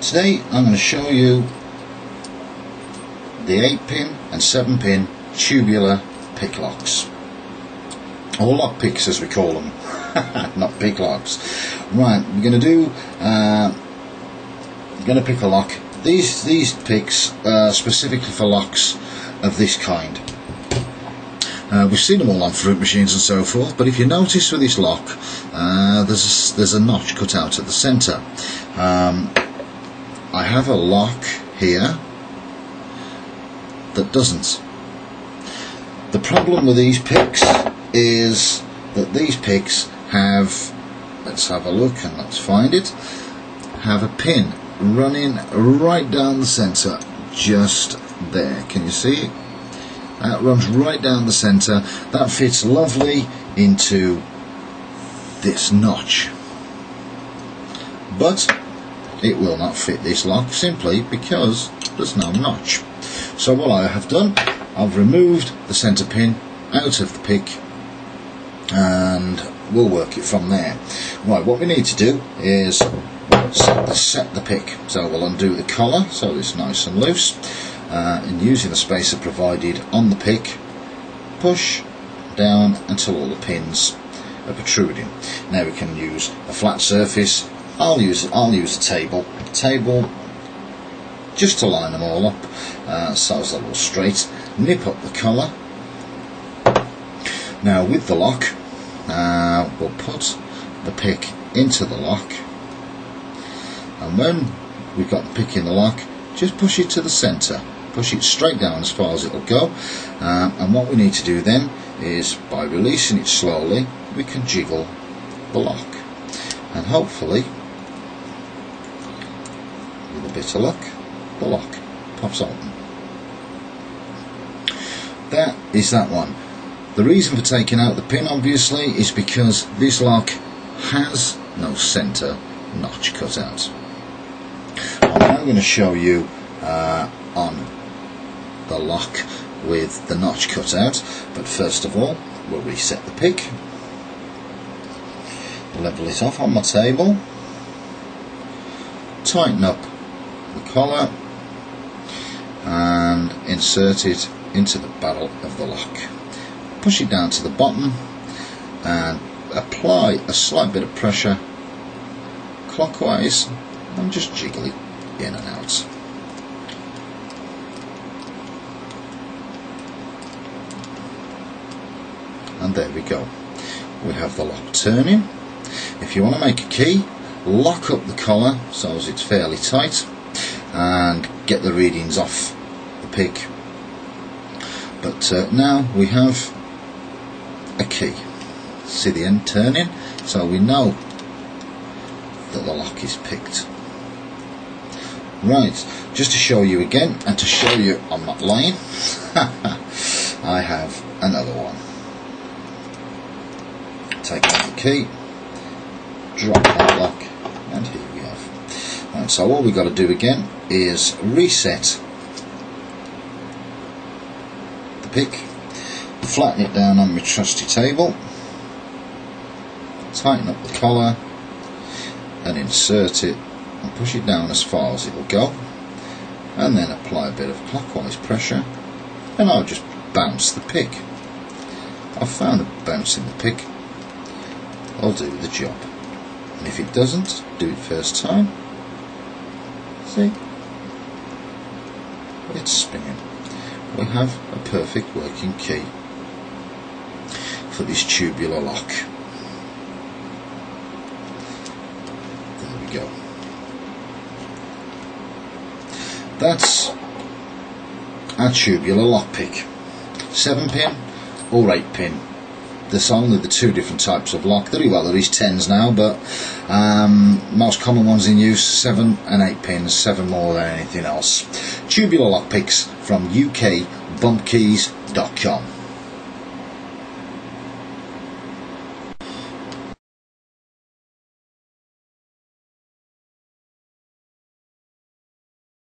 Today I'm going to show you the 8-pin and 7-pin tubular pick locks, or lock picks as we call them, not pick locks. Right, we're going to do, going to pick a lock. These picks are specifically for locks of this kind. We've seen them all on fruit machines and so forth, but if you notice with this lock, there's a notch cut out at the centre. I have a lock here that doesn't. The problem with these picks is that these picks have, let's have a look and let's find it, have a pin running right down the centre, just there. Can you see it? That runs right down the centre. That fits lovely into this notch, but it will not fit this lock simply because there's no notch. So what I have done, I've removed the centre pin out of the pick and we'll work it from there. Right, what we need to do is set the pick. So we'll undo the collar so it's nice and loose, and using the spacer provided on the pick, push down until all the pins are protruding. Now we can use a flat surface. I'll use a table just to line them all up, so it's a little straight. Nip up the collar. Now with the lock, we'll put the pick into the lock, and when we've got the pick in the lock, just push it to the centre. Push it straight down as far as it'll go, and what we need to do then is, by releasing it slowly, we can jiggle the lock, and hopefully, with a bit of luck, the lock pops open. That is that one. The reason for taking out the pin, obviously, is because this lock has no centre notch cut out. I'm now going to show you on the lock with the notch cut out, but first of all we'll reset the pick, level it off on my table, tighten up the collar and insert it into the barrel of the lock. Push it down to the bottom and apply a slight bit of pressure clockwise and just jiggle it in and out. And there we go. We have the lock turning. If you want to make a key, lock up the collar so as it's fairly tight and get the readings off the pick. But now we have a key. See the end turning, so we know that the lock is picked. Right, just to show you again and to show you I'm not lying, I have another one. Take out the key, drop that lock, and here we have. Right, so all we've got to do again is reset the pick, flatten it down on my trusty table, tighten up the collar, and insert it and push it down as far as it will go, and then apply a bit of clockwise pressure, and I'll just bounce the pick. I've found that bouncing the pick will do the job, and if it doesn't, do it first time. See, it's spinning. We have a perfect working key for this tubular lock. There we go. That's our tubular lockpick. 7-pin or 8-pin. There's only the two different types of lock. There is 10s now, but most common ones in use, 7 and 8 pins, 7 more than anything else. Tubular lockpicks from ukbumpkeys.com.